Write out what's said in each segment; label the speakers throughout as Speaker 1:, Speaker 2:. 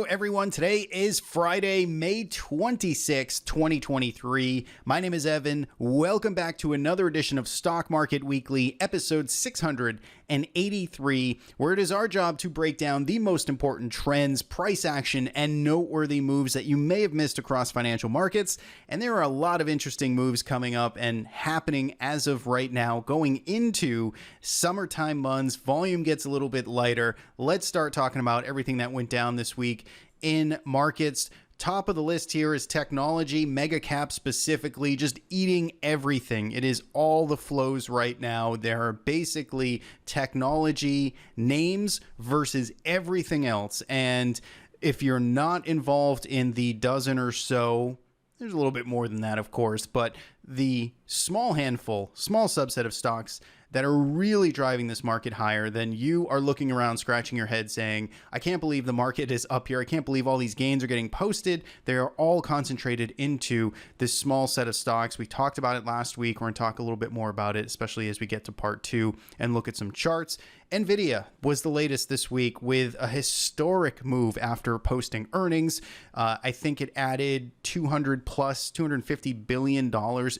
Speaker 1: everyone. Today is Friday, May 26, 2023. My name is Evan. Welcome back to another edition of Stock Market Weekly, episode 683, where it is our job to break down the most important trends, price action, and noteworthy moves that you may have missed across financial markets. And there are a lot of interesting moves coming up and happening as of right now, going into summertime months. Volume gets a little bit lighter. Let's start talking about everything that went down this week in markets. Top of the list here is technology, mega cap specifically, just eating everything. It is all the flows right now. There are basically technology names versus everything else. And if you're not involved in the dozen or so, there's a little bit more than that, of course, but the small subset of stocks that are really driving this market higher, then you are looking around, scratching your head saying, I can't believe the market is up here. I can't believe all these gains are getting posted. They are all concentrated into this small set of stocks. We talked about it last week. We're going to talk a little bit more about it, especially as we get to part two and look at some charts. NVDA was the latest this week with a historic move after posting earnings. I think it added $250 billion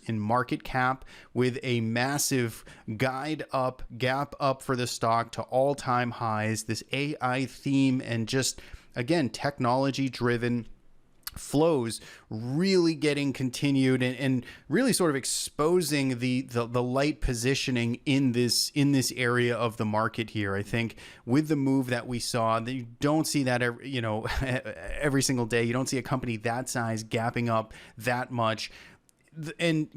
Speaker 1: in market cap with a massive gap up for the stock to all-time highs. This AI theme and just, again, technology-driven flows really getting continued and really sort of exposing the light positioning in this area of the market here. I think with the move that we saw, that you don't see that every single day. You don't see a company that size gapping up that much. And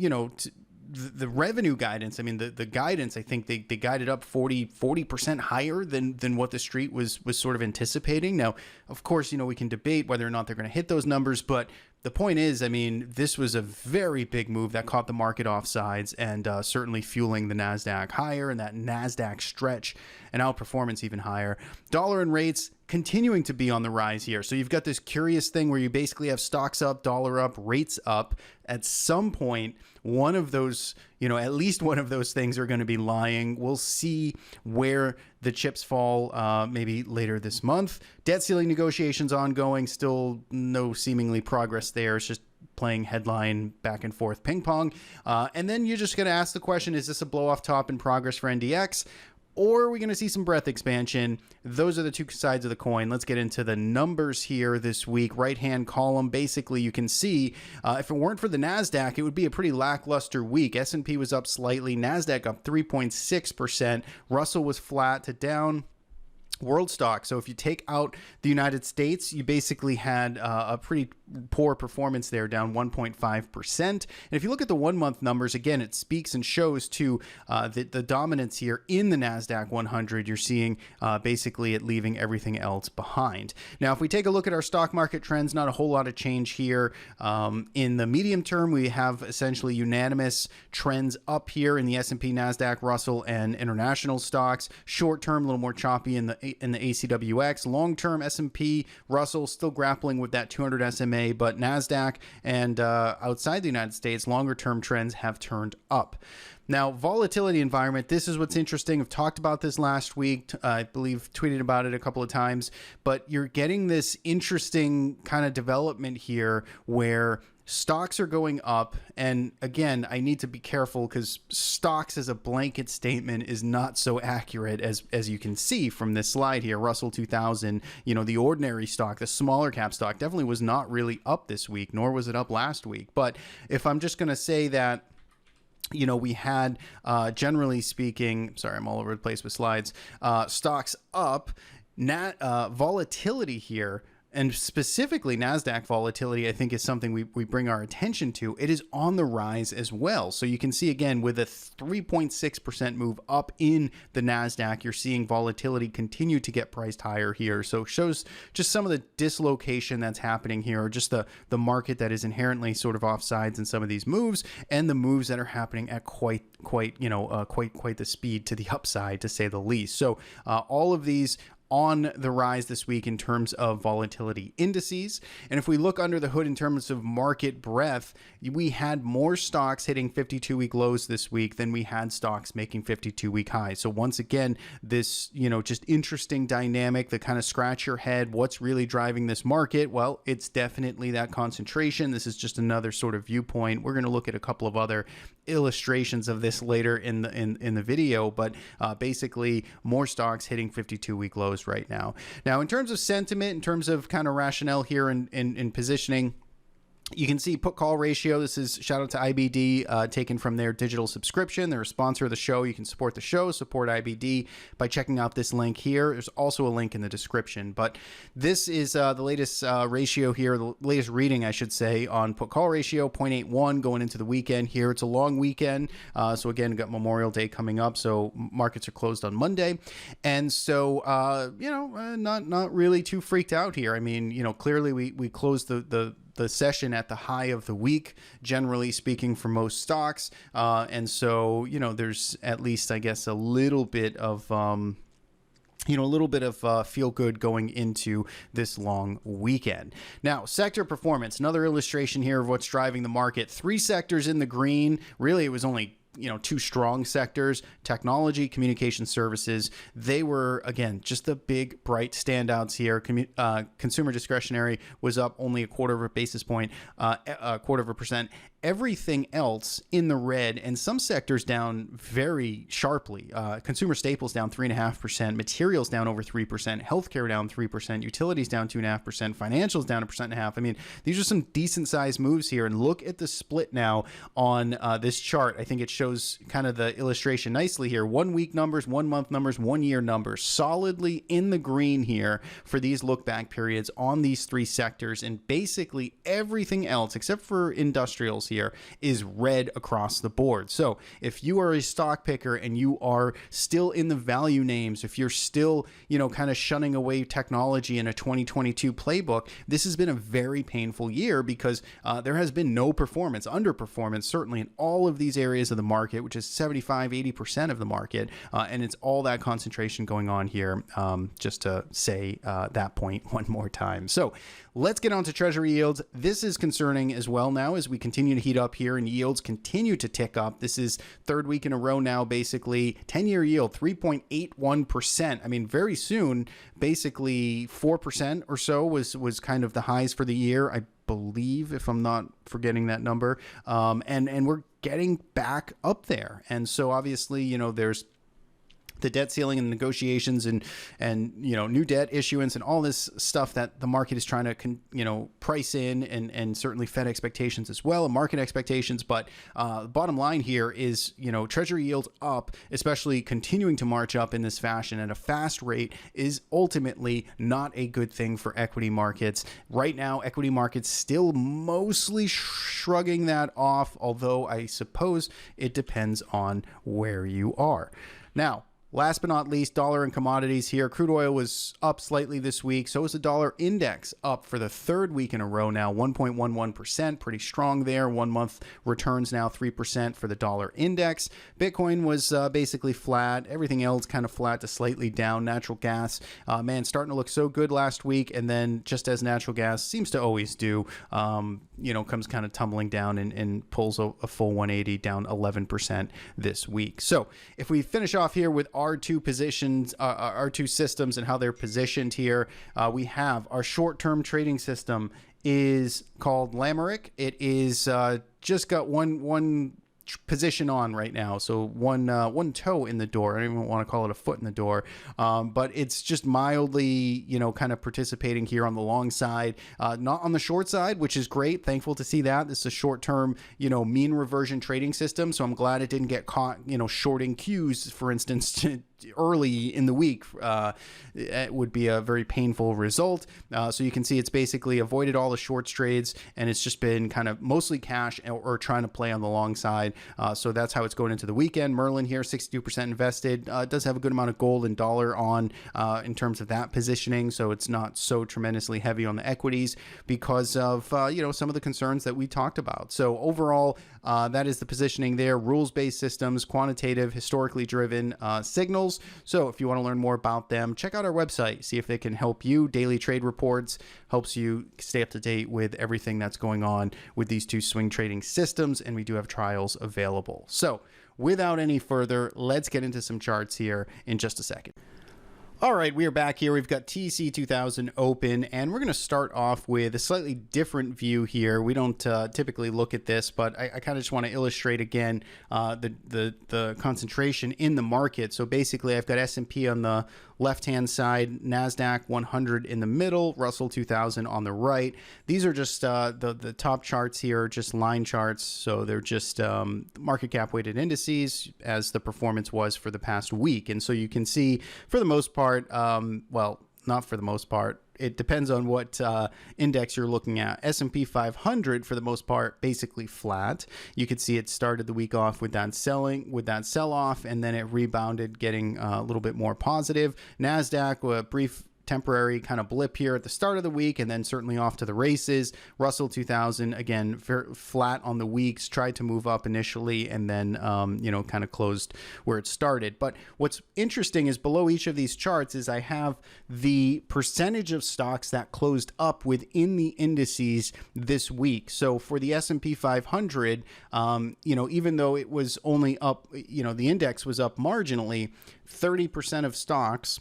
Speaker 1: the revenue guidance, I mean, the guidance, I think they guided up 40% higher than what the street was sort of anticipating. Now, of course, we can debate whether or not they're going to hit those numbers, but the point is, I mean, this was a very big move that caught the market offsides and certainly fueling the Nasdaq higher and that Nasdaq stretch and outperformance even higher. Dollar and rates continuing to be on the rise here. So you've got this curious thing where you basically have stocks up, dollar up, rates up. At some point, one of those, at least one of those things are going to be lying. We'll see where the chips fall maybe later this month. Debt ceiling negotiations ongoing, still no seemingly progress there. It's just playing headline back and forth ping pong. And then you're just going to ask the question, is this a blow off top in progress for NDX? Or are we going to see some breadth expansion? Those are the two sides of the coin. Let's get into the numbers here this week. Right-hand column, basically you can see if it weren't for the Nasdaq, it would be a pretty lackluster week. S&P was up slightly. Nasdaq up 3.6%. Russell was flat to down. World stock. So if you take out the United States, you basically had a pretty poor performance there, down 1.5%. And if you look at the 1 month numbers, again, it speaks and shows to the dominance here in the Nasdaq 100. You're seeing basically it leaving everything else behind. Now, if we take a look at our stock market trends, not a whole lot of change here. In the medium term, we have essentially unanimous trends up here in the S&P, Nasdaq, Russell, and international stocks. Short term, a little more choppy in the ACWX. Long-term S&P, Russell still grappling with that 200 SMA, but Nasdaq and outside the United States, longer-term trends have turned up. Now, volatility environment, this is what's interesting. I've talked about this last week. I believe tweeted about it a couple of times, but you're getting this interesting kind of development here where stocks are going up. And again, I need to be careful because stocks as a blanket statement is not so accurate as you can see from this slide here. Russell 2000, the ordinary stock, the smaller cap stock definitely was not really up this week, nor was it up last week. But if I'm just going to say that, we had, generally speaking, sorry, I'm all over the place with slides, stocks up, volatility here, and specifically Nasdaq volatility, I think is something we bring our attention to. It is on the rise as well. So you can see again with a 3.6% move up in the Nasdaq, you're seeing volatility continue to get priced higher here. So it shows just some of the dislocation that's happening here, or just the market that is inherently sort of offsides in some of these moves, and the moves that are happening at quite the speed to the upside, to say the least. So all of these on the rise this week in terms of volatility indices. And if we look under the hood in terms of market breadth, we had more stocks hitting 52-week lows this week than we had stocks making 52-week highs. So once again, this, just interesting dynamic that kind of scratch your head. What's really driving this market? Well, it's definitely that concentration. This is just another sort of viewpoint. We're going to look at a couple of other illustrations of this later in the video, but basically more stocks hitting 52-week lows right now. Now, in terms of sentiment, in terms of kind of rationale here in positioning, you can see put call ratio. This is shout out to IBD, taken from their digital subscription. They're a sponsor of the show. You can support the show, support IBD by checking out this link here. There's also a link in the description. But this is the latest ratio here, the latest reading, I should say, on put call ratio, 0.81 going into the weekend here. It's a long weekend. So again, we've got Memorial Day coming up. So markets are closed on Monday. And so, not really too freaked out here. I mean, clearly we closed the session at the high of the week, generally speaking, for most stocks. And so, there's at least, I guess, a little bit of, feel good going into this long weekend. Now, sector performance, another illustration here of what's driving the market. 3 sectors in the green. Really, it was only 2 strong sectors: technology, communication services. They were, again, just the big, bright standouts here. Consumer discretionary was up only a quarter of a basis point, a quarter of a percent. Everything else in the red, and some sectors down very sharply. Consumer staples down 3.5%, materials down over 3%, healthcare down 3%, utilities down 2.5%, financials down 1.5%. I mean, these are some decent sized moves here. And look at the split now on this chart. I think it shows kind of the illustration nicely here. 1 week numbers, 1 month numbers, 1 year numbers, solidly in the green here for these look back periods on these 3 sectors. And basically everything else, except for industrials here, is red across the board. So if you are a stock picker and you are still in the value names, if you're still, kind of shunning away technology in a 2022 playbook, this has been a very painful year because there has been no performance, underperformance, certainly in all of these areas of the market, which is 75-80% of the market. And it's all that concentration going on here, just to say that point one more time. So let's get on to Treasury yields. This is concerning as well now as we continue to heat up here and yields continue to tick up. This is 3rd week in a row now, basically. 10-year yield, 3.81%. I mean, very soon, basically 4% or so was kind of the highs for the year, I believe, if I'm not forgetting that number. And we're getting back up there. And so obviously, there's the debt ceiling and negotiations and new debt issuance and all this stuff that the market is trying to price in and certainly Fed expectations as well and market expectations. But the bottom line here is Treasury yields up, especially continuing to march up in this fashion at a fast rate, is ultimately not a good thing for equity markets. Right now, equity markets still mostly shrugging that off, although I suppose it depends on where you are. Now, last but not least, dollar and commodities here. Crude oil was up slightly this week. So is the dollar index, up for the 3rd week in a row now, 1.11%. Pretty strong there. 1 month returns now 3% for the dollar index. Bitcoin was basically flat. Everything else kind of flat to slightly down. Natural gas, starting to look so good last week. And then just as natural gas seems to always do, comes kind of tumbling down and pulls a full 180, down 11% this week. So if we finish off here with our 2 positions, our 2 systems and how they're positioned here, we have our short-term trading system is called Lamerick. It is just got one position on right now, so one toe in the door. I don't even want to call it a foot in the door, but it's just mildly kind of participating here on the long side, not on the short side, which is great. Thankful to see that. This is a short-term mean reversion trading system, so I'm glad it didn't get caught shorting Qs, for instance, early in the week. It would be a very painful result. So you can see it's basically avoided all the short trades, and it's just been kind of mostly cash or trying to play on the long side. So that's how it's going into the weekend. Merlin here, 62% invested. Does have a good amount of gold and dollar on in terms of that positioning. So it's not so tremendously heavy on the equities because of, some of the concerns that we talked about. So overall, that is the positioning there. Rules-based systems, quantitative, historically driven signals. trials. So if you want to learn more about them, check out our website, see if they can help you. Daily trade reports helps you stay up to date with everything that's going on with these two swing trading systems, and we do have trials available. So without any further, let's get into some charts here in just a second. All right, we are back here. We've got TC2000 open, and we're going to start off with a slightly different view here. We don't typically look at this, but I kind of just want to illustrate again the concentration in the market. So basically, I've got S&P on the left-hand side, Nasdaq 100 in the middle, Russell 2000 on the right. These are just the top charts here, just line charts. So they're just market cap weighted indices as the performance was for the past week. And so you can see for the most part, well, not for the most part, it depends on what index you're looking at. S&P 500 for the most part basically flat. You could see it started the week off with that sell-off, and then it rebounded, getting a little bit more positive. Nasdaq, a brief temporary kind of blip here at the start of the week, and then certainly off to the races. Russell 2000, again, flat on the weeks, tried to move up initially, and then, kind of closed where it started. But what's interesting is below each of these charts is I have the percentage of stocks that closed up within the indices this week. So for the S&P 500, even though it was only up, the index was up marginally, 30% of stocks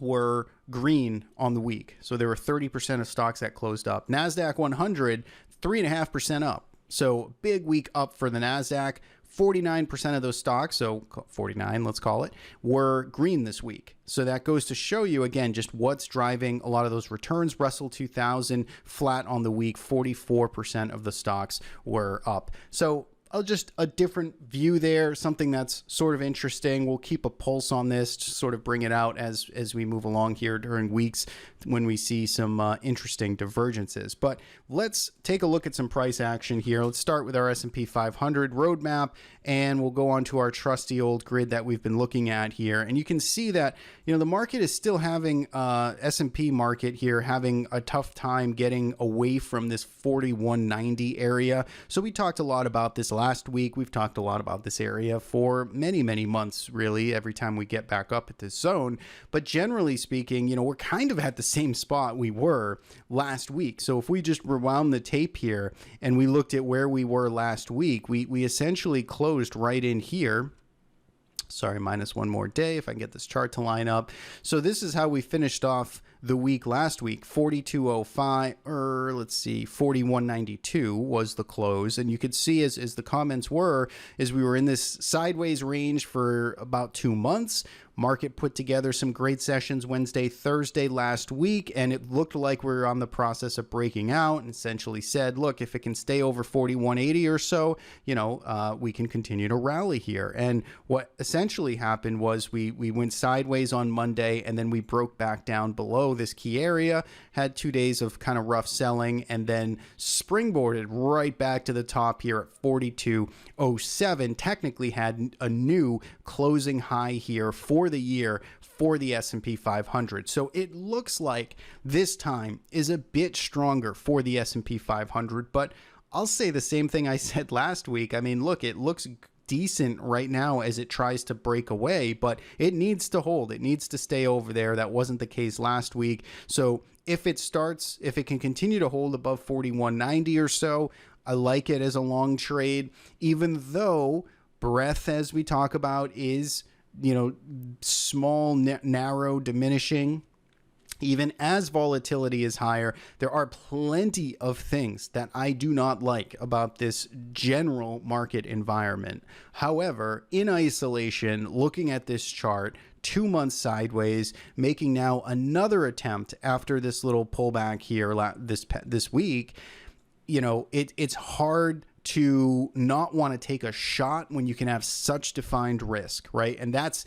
Speaker 1: were green on the week. So there were 30% of stocks that closed up. Nasdaq 100, 3.5% up. So big week up for the Nasdaq. 49% of those stocks, so 49, let's call it, were green this week. So that goes to show you, again, just what's driving a lot of those returns. Russell 2000, flat on the week, 44% of the stocks were up. So just a different view there, something that's sort of interesting. We'll keep a pulse on this to sort of bring it out as we move along here during weeks when we see some interesting divergences. But let's take a look at some price action here. Let's start with our S&P 500 roadmap, and we'll go on to our trusty old grid that we've been looking at here. And you can see that, the market is still having, S&P market here, having a tough time getting away from this 4190 area. So we talked a lot about this last week. We've talked a lot about this area for many, many months, really, every time we get back up at this zone. But generally speaking, we're kind of at the same spot we were last week. So if we just rewound the tape here and we looked at where we were last week, we essentially closed right in here. Sorry, minus one more day if I can get this chart to line up. So this is how we finished off the week last week. 4205, or let's see, 4192 was the close. And you could see as the comments were, is we were in this sideways range for about 2 months. Market put together some great sessions Wednesday, Thursday last week, and it looked like we were on the process of breaking out, and essentially said, look, if it can stay over 4180 or so, we can continue to rally here. And what essentially happened was we went sideways on Monday, and then we broke back down below this key area, had 2 days of kind of rough selling, and then springboarded right back to the top here at 4207. Technically had a new closing high here for the year for the S&P 500. So it looks like this time is a bit stronger for the S&P 500, but I'll say the same thing I said last week. I mean, look, it looks decent right now as it tries to break away, but it needs to hold. It needs to stay over there. That wasn't the case last week. So if it can continue to hold above 4190 or so, I like it as a long trade, even though breadth, as we talk about, is small, narrow, diminishing. Even as volatility is higher, there are plenty of things that I do not like about this general market environment. However, in isolation, looking at this chart, 2 months sideways, making now another attempt after this little pullback here this week, it's hard to not want to take a shot when you can have such defined risk, right? And that's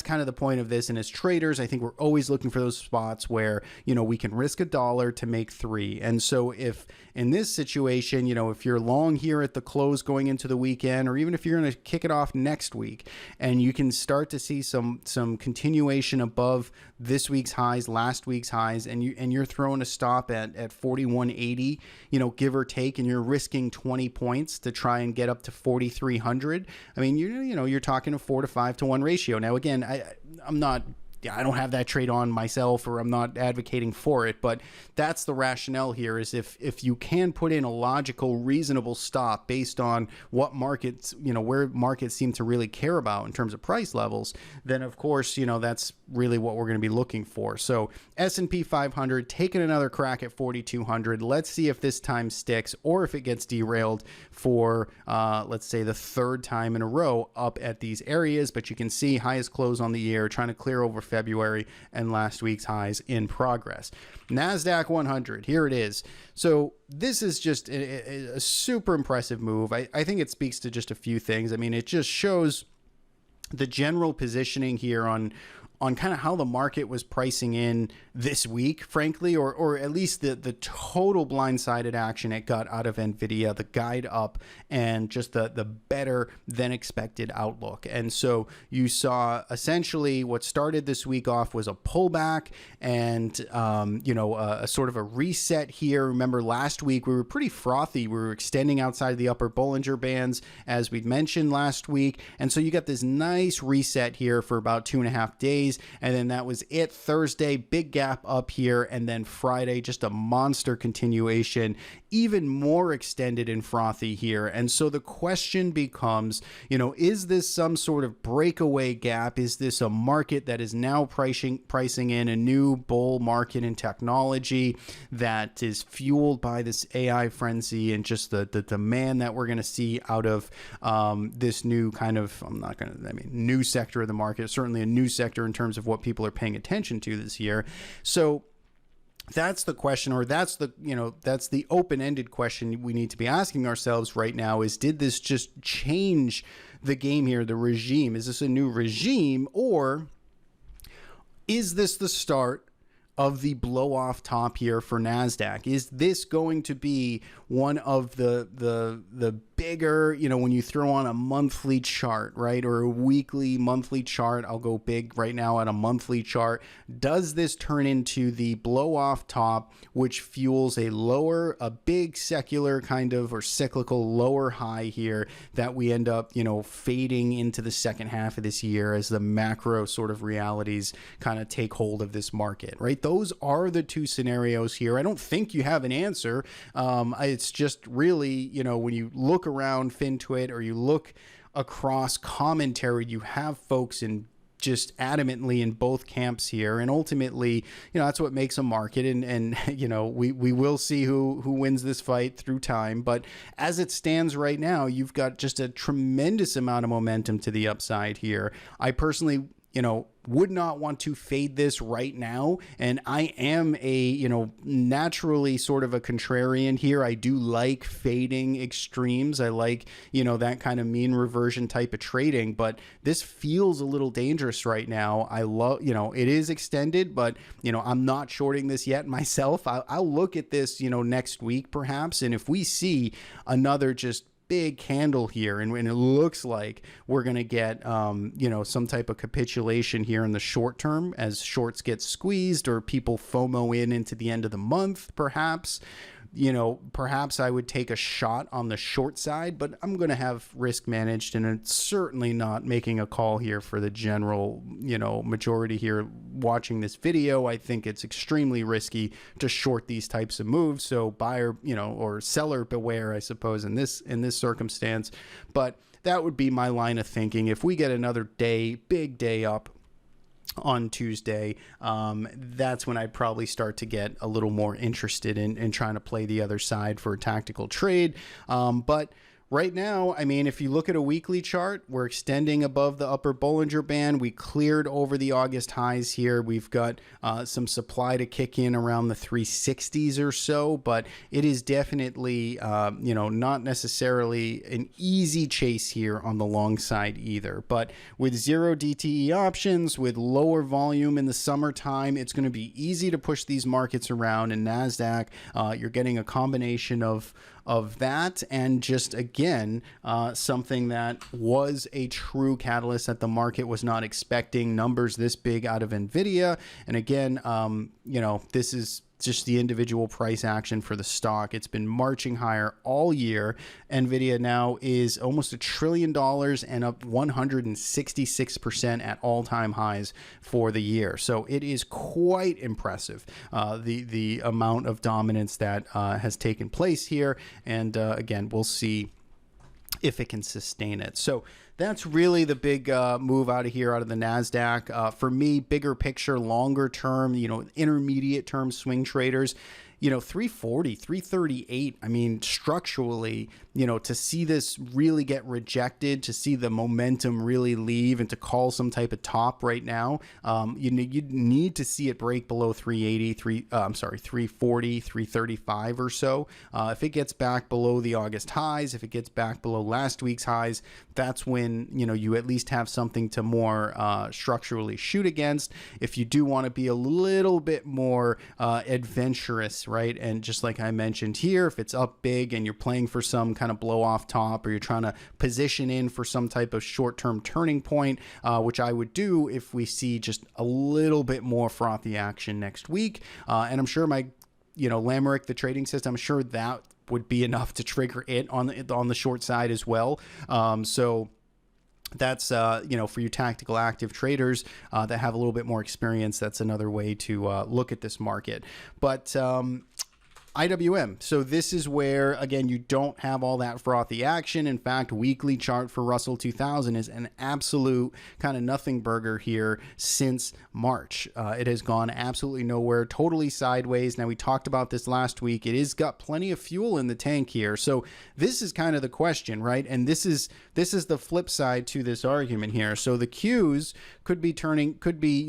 Speaker 1: kind of the point of this. And as traders, I think we're always looking for those spots where, we can risk $1 to make 3. And so if in this situation, if you're long here at the close going into the weekend, or even if you're going to kick it off next week, and you can start to see some continuation above this week's highs, last week's highs, and you're throwing a stop at 4180, give or take, and you're risking 20 points, points to try and get up to 4,300. I mean, you're talking a 4 to 5 to 1 ratio. Now, again, I don't have that trade on myself, or I'm not advocating for it, but that's the rationale here, is if you can put in a logical, reasonable stop based on what markets, where markets seem to really care about in terms of price levels, then of course, that's really what we're going to be looking for. So S&P 500 taking another crack at 4,200. Let's see if this time sticks, or if it gets derailed for, let's say, the third time in a row up at these areas. But you can see highest close on the year, trying to clear over February and last week's highs in progress. Nasdaq 100, here it is. So this is just a super impressive move. I think it speaks to just a few things. I mean, it just shows the general positioning here on kind of how the market was pricing in this week, frankly, or at least the total blindsided action it got out of NVIDIA, the guide up, and just the better than expected outlook. And so you saw essentially what started this week off was a pullback and, a sort of a reset here. Remember last week we were pretty frothy. We were extending outside of the upper Bollinger Bands, as we'd mentioned last week. And so you got this nice reset here for about 2.5 days. And then that was it. Thursday, big gap up here. And then Friday, just a monster continuation, even more extended and frothy here. And so the question becomes, is this some sort of breakaway gap? Is this a market that is now pricing in a new bull market in technology that is fueled by this AI frenzy and just the demand that we're going to see out of this new kind of, new sector of the market, certainly a new sector in terms of what people are paying attention to this year. So that's the question, or that's the open-ended question we need to be asking ourselves right now, is did this just change the game here, the regime? Is this a new regime, or is this the start of the blow off top here for Nasdaq? Is this going to be one of the bigger, when you throw on a monthly chart, right, or a weekly, monthly chart? I'll go big right now at a monthly chart. Does this turn into the blow off top, which fuels a big secular kind of, or cyclical lower high here that we end up, fading into the second half of this year as the macro sort of realities kind of take hold of this market, right? Those are the two scenarios here. I don't think you have an answer. It's just really, when you look around FinTwit or you look across commentary, you have folks in just adamantly in both camps here. And ultimately, that's what makes a market. And we will see who wins this fight through time. But as it stands right now, you've got just a tremendous amount of momentum to the upside here. I personally, would not want to fade this right now. And I am a, naturally sort of a contrarian here. I do like fading extremes. I like, that kind of mean reversion type of trading, but this feels a little dangerous right now. I love, it is extended, but, I'm not shorting this yet myself. I'll look at this, next week perhaps. And if we see another just big candle here, and it looks like we're going to get some type of capitulation here in the short term as shorts get squeezed or people FOMO into the end of the month, perhaps I would take a shot on the short side, but I'm going to have risk managed, and it's certainly not making a call here for the general, majority here watching this video. I think it's extremely risky to short these types of moves. So buyer, or seller beware, I suppose, in this circumstance. But that would be my line of thinking. If we get another big day up on Tuesday, that's when I'd probably start to get a little more interested in trying to play the other side for a tactical trade. But right now, if you look at a weekly chart, we're extending above the upper Bollinger Band. We cleared over the August highs here. We've got some supply to kick in around the 360s or so, but it is definitely, not necessarily an easy chase here on the long side either. But with zero DTE options, with lower volume in the summertime, it's going to be easy to push these markets around. And NASDAQ, you're getting a combination of that, and just again something that was a true catalyst that the market was not expecting, numbers this big out of NVIDIA. And again, this is just the individual price action for the stock. It's been marching higher all year. NVIDIA now is almost $1 trillion and up 166% at all-time highs for the year. So it is quite impressive, the amount of dominance that has taken place here. And again, we'll see if it can sustain it. So that's really the big move out of here, out of the Nasdaq. For me, bigger picture, longer term, intermediate term swing traders, 340, 338. I mean, structurally, to see this really get rejected, to see the momentum really leave and to call some type of top right now, you need to see it break below 340, 335 or so. If it gets back below the August highs, if it gets back below last week's highs, that's when, you at least have something to more structurally shoot against. If you do want to be a little bit more adventurous, right? And just like I mentioned here, if it's up big and you're playing for some kind of blow off top, or you're trying to position in for some type of short-term turning point, which I would do if we see just a little bit more frothy action next week. And I'm sure my, Lamerick, the trading system, I'm sure that would be enough to trigger it on the short side as well. So that's, for your tactical active traders that have a little bit more experience, that's another way to look at this market. But IWM. So this is where, again, you don't have all that frothy action. In fact, weekly chart for Russell 2000 is an absolute kind of nothing burger here since March. It has gone absolutely nowhere, totally sideways. Now, we talked about this last week. It has got plenty of fuel in the tank here. So this is kind of the question, right? And this is the flip side to this argument here. So the Qs could be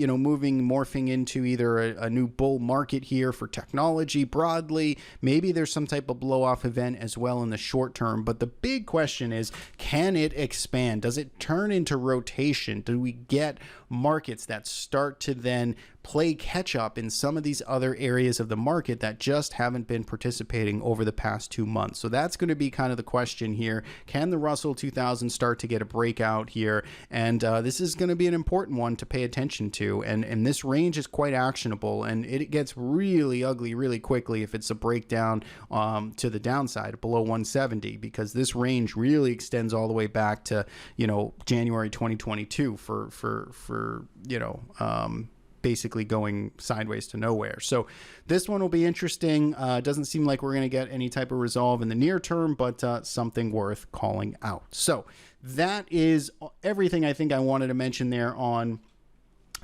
Speaker 1: moving, morphing into either a new bull market here for technology broadly. Maybe there's some type of blow-off event as well in the short term. But the big question is, can it expand? Does it turn into rotation? Do we get markets that start to then play catch up in some of these other areas of the market that just haven't been participating over the past 2 months? So that's going to be kind of the question here. Can the Russell 2000 start to get a breakout here? And this is going to be an important one to pay attention to. And this range is quite actionable, and it gets really ugly really quickly if it's a breakdown to the downside below 170, because this range really extends all the way back to, January 2022 for basically going sideways to nowhere. So this one will be interesting. Doesn't seem like we're going to get any type of resolve in the near term, but something worth calling out. So that is everything I think I wanted to mention there on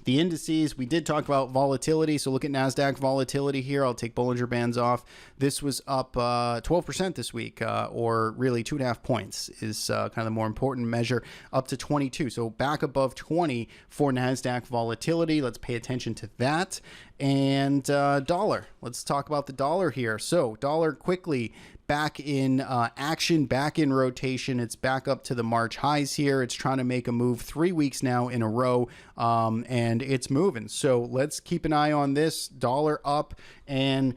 Speaker 1: the indices. We did talk about volatility. So look at Nasdaq volatility here. I'll take Bollinger Bands off. This was up 12% this week, or really 2.5 points is kind of the more important measure, up to 22. So back above 20 for Nasdaq volatility. Let's pay attention to that. And dollar. Let's talk about the dollar here. So dollar quickly back in action, back in rotation. It's back up to the March highs here. It's trying to make a move 3 weeks now in a row, and it's moving. So let's keep an eye on this. Dollar up and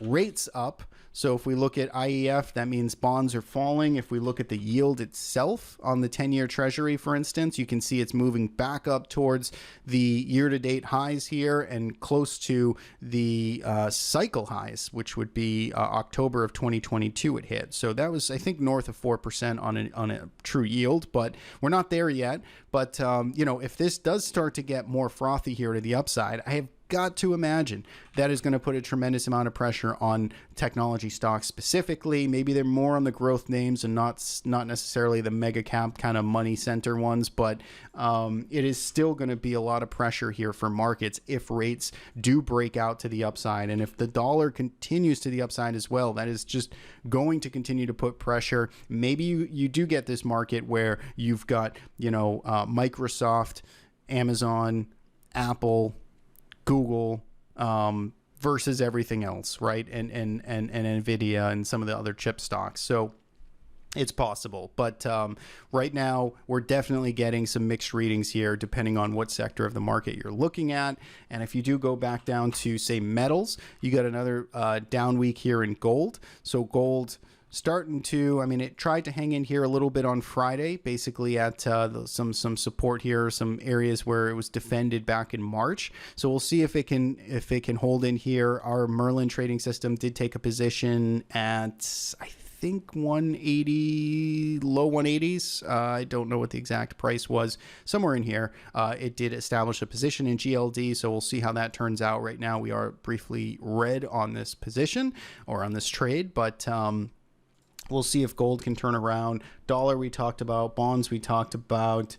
Speaker 1: rates up. So if we look at IEF, that means bonds are falling. If we look at the yield itself on the 10-year Treasury, for instance, you can see it's moving back up towards the year-to-date highs here and close to the cycle highs, which would be October of 2022 it hit. So that was, I think, north of 4% on a true yield, but we're not there yet. But, if this does start to get more frothy here to the upside, I have got to imagine that is going to put a tremendous amount of pressure on technology stocks specifically. Maybe they're more on the growth names and not necessarily the mega cap kind of money center ones, but it is still going to be a lot of pressure here for markets if rates do break out to the upside. And if the dollar continues to the upside as well, that is just going to continue to put pressure. Maybe you do get this market where you've got, Microsoft, Amazon, Apple, Google, versus everything else, right? And NVIDIA and some of the other chip stocks. So it's possible. But right now, we're definitely getting some mixed readings here, depending on what sector of the market you're looking at. And if you do go back down to, say, metals, you got another down week here in gold. So gold starting to, I mean, it tried to hang in here a little bit on Friday, basically at some support here, some areas where it was defended back in March. So we'll see if it can hold in here. Our Merlin trading system did take a position at, I think 180, low 180s. I don't know what the exact price was, somewhere in here. It did establish a position in GLD, so we'll see how that turns out. Right now we are briefly red on this position or on this trade, but we'll see if gold can turn around. Dollar we talked about, bonds we talked about,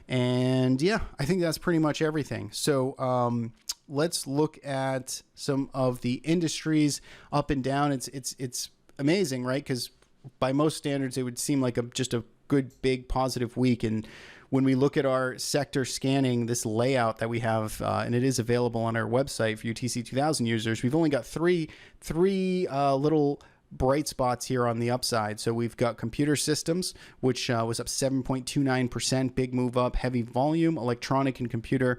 Speaker 1: and yeah, I think that's pretty much everything. So let's look at some of the industries up and down. It's amazing, right? Because by most standards, it would seem like just a good, big, positive week. And when we look at our sector scanning, this layout that we have, and it is available on our website for you TC2000 users, we've only got three little bright spots here on the upside. So we've got computer systems, which was up 7.29%, big move up. Heavy volume, electronic and computer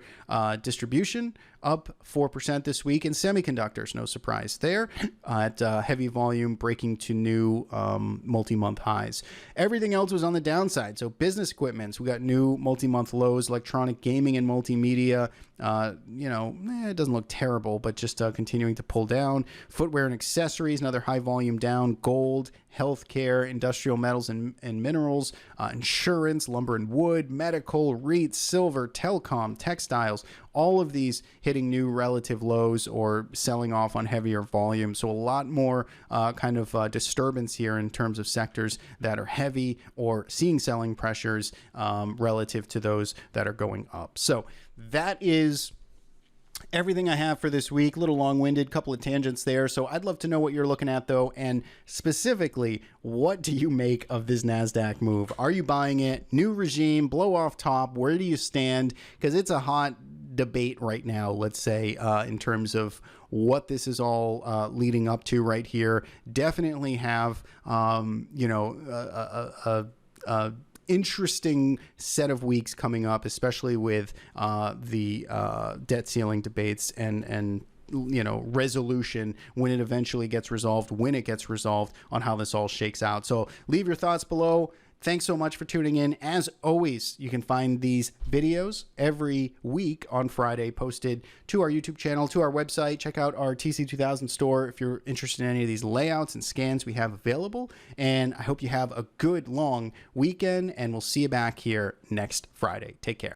Speaker 1: distribution up 4% this week. And semiconductors, no surprise there, at heavy volume breaking to new multi-month highs. Everything else was on the downside. So business equipments, we got new multi-month lows. Electronic gaming and multimedia, it doesn't look terrible, but just continuing to pull down. Footwear and accessories, another high volume down. Gold, healthcare, industrial metals and minerals, insurance, lumber and wood, medical, REITs, silver, telecom, textiles, all of these hitting new relative lows or selling off on heavier volume. So a lot more kind of disturbance here in terms of sectors that are heavy or seeing selling pressures relative to those that are going up. So that is everything I have for this week. A little long-winded, couple of tangents there. So I'd love to know what you're looking at, though, and specifically, what do you make of this Nasdaq move? Are you buying it? New regime, blow off top. Where do you stand? Because it's a hot debate right now, let's say, in terms of what this is all leading up to right here. Definitely have, interesting set of weeks coming up, especially with the debt ceiling debates and resolution when it eventually gets resolved, when it gets resolved, on how this all shakes out. So leave your thoughts below. Thanks so much for tuning in. As always, you can find these videos every week on Friday posted to our YouTube channel, to our website. Check out our TC2000 store if you're interested in any of these layouts and scans we have available. And I hope you have a good long weekend, and we'll see you back here next Friday. Take care.